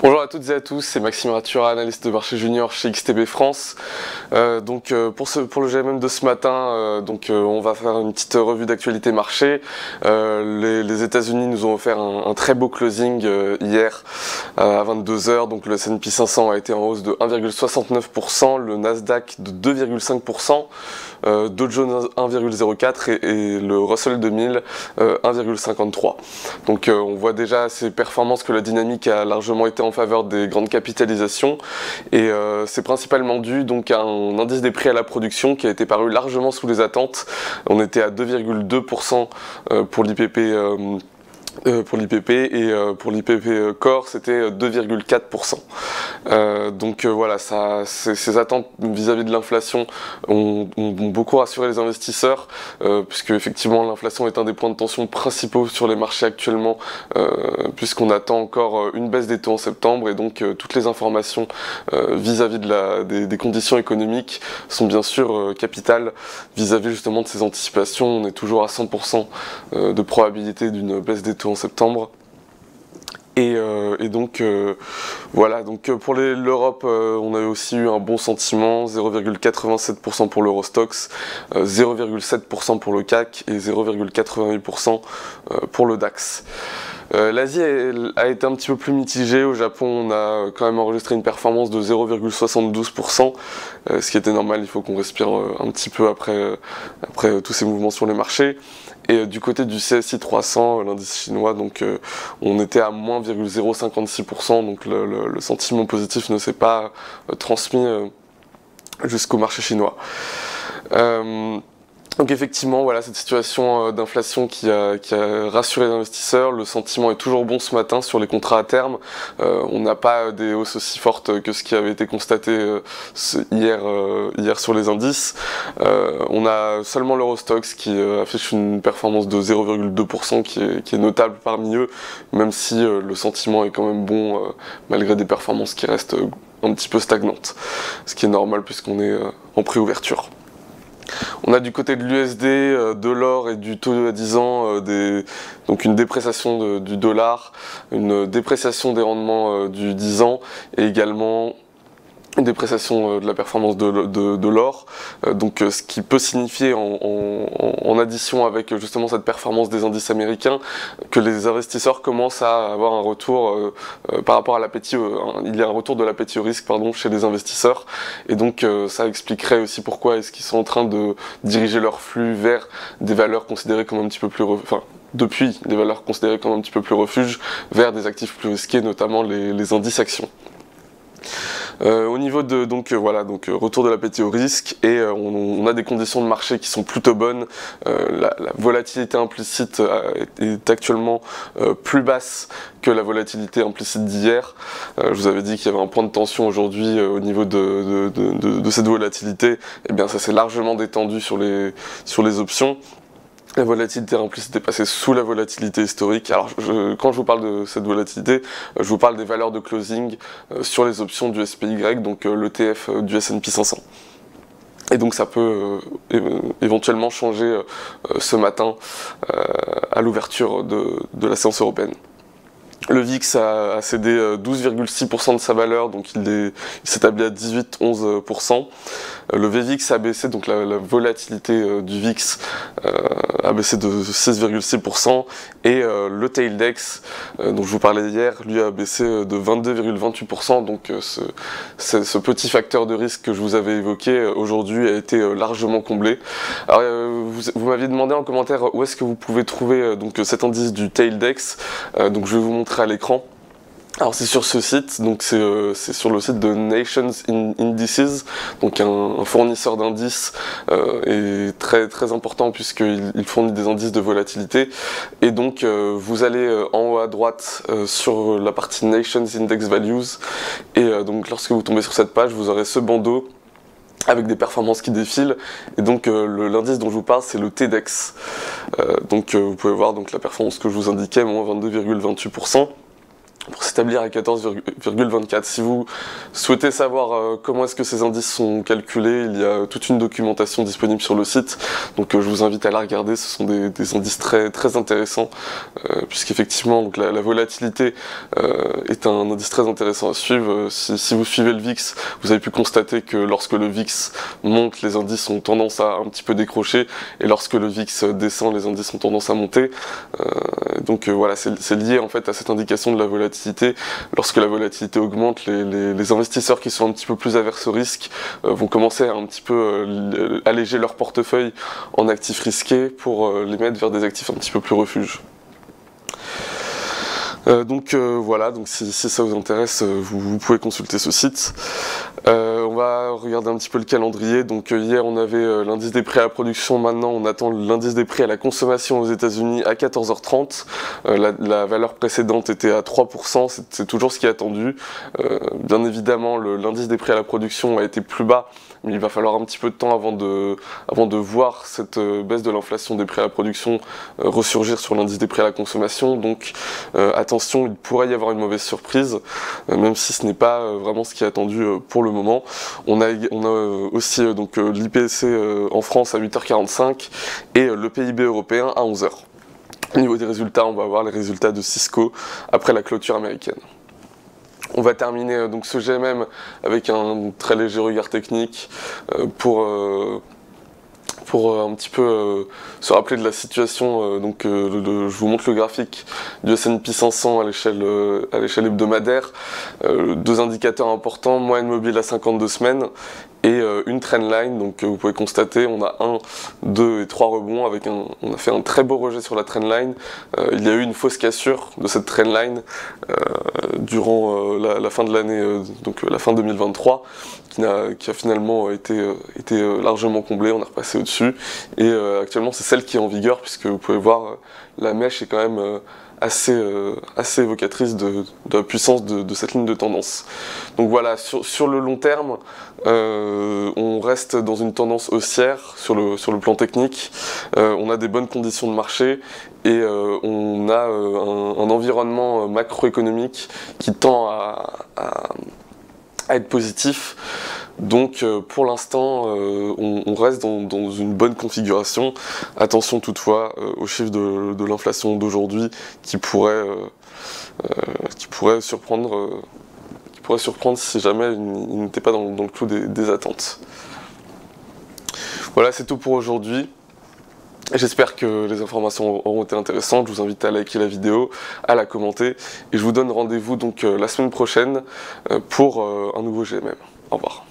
Bonjour à toutes et à tous, c'est Maxime Ratura, analyste de marché junior chez XTB France. Pour le GMM de ce matin, on va faire une petite revue d'actualité marché. Les États-Unis nous ont offert un très beau closing hier à 22 h. Donc le S&P 500 a été en hausse de 1,69%, le Nasdaq de 2,5%, Dow Jones 1,04% et le Russell 2000 1,53%. Donc on voit déjà ces performances que la dynamique a largement été en faveur des grandes capitalisations et c'est principalement dû donc à un indice des prix à la production qui a été paru largement sous les attentes. On était à 2,2% pour l'IPP et pour l'IPP Core c'était 2,4%. Voilà, ces attentes vis-à-vis de l'inflation ont beaucoup rassuré les investisseurs puisque effectivement l'inflation est un des points de tension principaux sur les marchés actuellement puisqu'on attend encore une baisse des taux en septembre et donc toutes les informations vis-à-vis des conditions économiques sont bien sûr capitales vis-à-vis justement de ces anticipations. On est toujours à 100% de probabilité d'une baisse des taux en septembre. Voilà, donc pour l'Europe, on a aussi eu un bon sentiment, 0,87% pour l'Eurostoxx, 0,7% pour le CAC et 0,88% pour le DAX. L'Asie a été un petit peu plus mitigée. Au Japon, on a quand même enregistré une performance de 0,72%, ce qui était normal. Il faut qu'on respire un petit peu après tous ces mouvements sur les marchés. Et du côté du CSI 300, l'indice chinois, donc on était à moins 0,056%, donc le sentiment positif ne s'est pas transmis jusqu'au marché chinois. Donc effectivement, voilà cette situation d'inflation qui a rassuré les investisseurs. Le sentiment est toujours bon ce matin sur les contrats à terme. On n'a pas des hausses aussi fortes que ce qui avait été constaté hier sur les indices. On a seulement l'Eurostoxx qui affiche une performance de 0,2% qui est notable parmi eux, même si le sentiment est quand même bon malgré des performances qui restent un petit peu stagnantes. Ce qui est normal puisqu'on est en préouverture. On a du côté de l'USD, de l'or et du taux à 10 ans, donc une dépréciation du dollar, une dépréciation des rendements du 10 ans et également une dépréciation de la performance de l'or, ce qui peut signifier en addition avec justement cette performance des indices américains que les investisseurs commencent à avoir un retour par rapport à l'appétit, il y a un retour de l'appétit au risque chez les investisseurs et donc ça expliquerait aussi pourquoi est-ce qu'ils sont en train de diriger leur flux vers des valeurs considérées comme un petit peu plus depuis des valeurs considérées comme un petit peu plus refuge vers des actifs plus risqués, notamment les indices actions. Au niveau de retour de l'appétit au risque et on a des conditions de marché qui sont plutôt bonnes. La volatilité implicite est actuellement plus basse que la volatilité implicite d'hier. Je vous avais dit qu'il y avait un point de tension aujourd'hui au niveau de cette volatilité. Et bien ça s'est largement détendu sur les options. La volatilité implicite est passée sous la volatilité historique. Alors quand je vous parle de cette volatilité, je vous parle des valeurs de closing sur les options du SPY, donc l'ETF du S&P 500. Et donc ça peut éventuellement changer ce matin à l'ouverture de la séance européenne. Le VIX a cédé 12,6% de sa valeur, donc il s'établit à 18,11%. Le VVIX a baissé, donc la volatilité du VIX a baissé de 6,6% et le TailDex, dont je vous parlais hier, lui a baissé de 22,28%. Donc ce petit facteur de risque que je vous avais évoqué aujourd'hui a été largement comblé. Alors vous m'aviez demandé en commentaire où est-ce que vous pouvez trouver cet indice du TailDex, donc je vais vous montrer à l'écran. Alors c'est sur ce site, donc c'est sur le site de Nations Indices, donc un fournisseur d'indices et très important puisqu'il fournit des indices de volatilité. Et donc vous allez en haut à droite sur la partie Nations Index Values et donc lorsque vous tombez sur cette page, vous aurez ce bandeau avec des performances qui défilent, et donc l'indice dont je vous parle c'est le TDEX. Vous pouvez voir donc la performance que je vous indiquais, moins 22,28%. pour s'établir à 14,24. Si vous souhaitez savoir comment est-ce que ces indices sont calculés, il y a toute une documentation disponible sur le site, donc je vous invite à la regarder. Ce sont des indices très intéressants, puisqu'effectivement la volatilité est un indice très intéressant à suivre. Si vous suivez le VIX, vous avez pu constater que lorsque le VIX monte, les indices ont tendance à un petit peu décrocher, et lorsque le VIX descend, les indices ont tendance à monter. Donc voilà, c'est lié en fait à cette indication de la volatilité. Lorsque la volatilité augmente, les investisseurs qui sont un petit peu plus averses au risque vont commencer à un petit peu alléger leur portefeuille en actifs risqués pour les mettre vers des actifs un petit peu plus refuge. Voilà, donc si ça vous intéresse, vous pouvez consulter ce site. On va regarder un petit peu le calendrier. Donc hier on avait l'indice des prix à la production, maintenant on attend l'indice des prix à la consommation aux États-Unis à 14h30. La valeur précédente était à 3%, c'est toujours ce qui est attendu. Bien évidemment l'indice des prix à la production a été plus bas, mais il va falloir un petit peu de temps avant de voir cette baisse de l'inflation des prix à la production ressurgir sur l'indice des prix à la consommation. Donc attention, il pourrait y avoir une mauvaise surprise, même si ce n'est pas vraiment ce qui est attendu pour le moment. On a aussi l'IPC en France à 8h45 et le PIB européen à 11h. Au niveau des résultats, on va avoir les résultats de Cisco après la clôture américaine. On va terminer donc ce GMM avec un très léger regard technique pour un petit peu se rappeler de la situation. Je vous montre le graphique du S&P 500 à l'échelle hebdomadaire. Deux indicateurs importants, moyenne mobile à 52 semaines et une trendline. Donc vous pouvez constater, on a 1, 2 et 3 rebonds. On a fait un très beau rejet sur la trendline. Il y a eu une fausse cassure de cette trendline durant la fin de l'année, la fin 2023, qui a finalement été largement comblée. On est repassé au-dessus et actuellement c'est celle qui est en vigueur, puisque vous pouvez voir la mèche est quand même assez évocatrice de la puissance de cette ligne de tendance. Donc voilà, sur le long terme, on reste dans une tendance haussière sur le plan technique. On a des bonnes conditions de marché et on a un environnement macroéconomique qui tend à être positif. Donc pour l'instant on reste dans une bonne configuration. Attention toutefois aux chiffres de l'inflation d'aujourd'hui qui pourrait surprendre si jamais il n'était pas dans le clou des attentes. Voilà, c'est tout pour aujourd'hui. J'espère que les informations auront été intéressantes. Je vous invite à liker la vidéo, à la commenter et je vous donne rendez-vous donc la semaine prochaine pour un nouveau GMM. Au revoir.